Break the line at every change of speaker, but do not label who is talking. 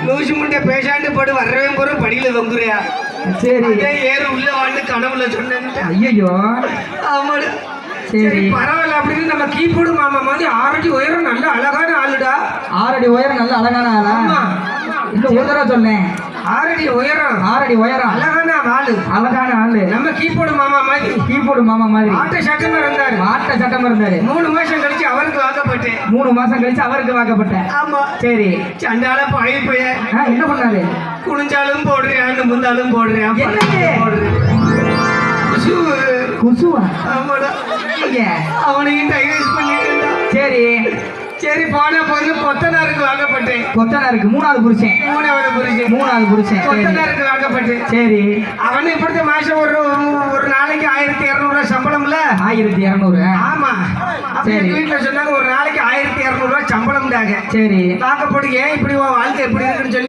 லூசு முண்டை பேசாண்டு போட்டு வரவே போற படியில தொங்குறியா?
சரி
ஏறு உள்ள வாண்டு கனவுல சொன்னேன்.
ஐயோ
ஆமாடு.
சரி
சரி பரவாயில்ல. அப்படின்னு நம்ம கீபோர்டு மாமா மாதிரி 6 அடி உயரம் நல்ல அழகான ஆளுடா.
6 அடி உயரம் நல்ல அழகான ஆளா? இல்ல ஒரு தடவை சொன்னேன்.
6 அடி உயரம்
6 அடி உயரம்
அழகான ஆளு.
அழகான ஆளு.
நம்ம கீபோர்டு மாமா மாதிரி.
கீபோர்டு மாமா மாதிரி
ஆட்ட சட்டமா இருந்தாரு.
ஆட்ட சட்டமா இருந்தாரு.
3 மாசம் கழிச்சு அவருக்கு வாக்கப்பட்டேன்.
3 மாசம் கழிச்சு அவருக்கு வாக்கப்பட்டேன்.
ஆமா.
சரி
சண்டால பழைய பையன்
என்ன பண்ணாரு?
குனிஞ்சாலும் போடுறியான்னு முந்தாலும் போடுறியான்.
குசுவா?
ஆமாடா. அவனையும் டைவர்ஸ் பண்ணிட்டு.
சரி
சரி போன போது கொத்தனாருக்கு வாக்கப்பட்டேன்.
கொத்தனாருக்கு 3வது புருஷன்.
3வது புருஷன்.
3வது புருஷன்
கொத்தனாருக்கு வாக்கப்பட்டேன்.
சரி
அவனு இப்படி மாசம் ஒரு நாளைக்கு 1200 ரூபாய் சம்பளம்ல.
1200.
ஆமா. அப்ப எங்க வீட்டுல சொன்னாங்க ஒரு நாளைக்கு 1200 ரூபாய் சம்பளம்டாங்க.
சரி
வாக்கப்பட்டு ஏன் இப்படி வாழ்க்கை எப்படி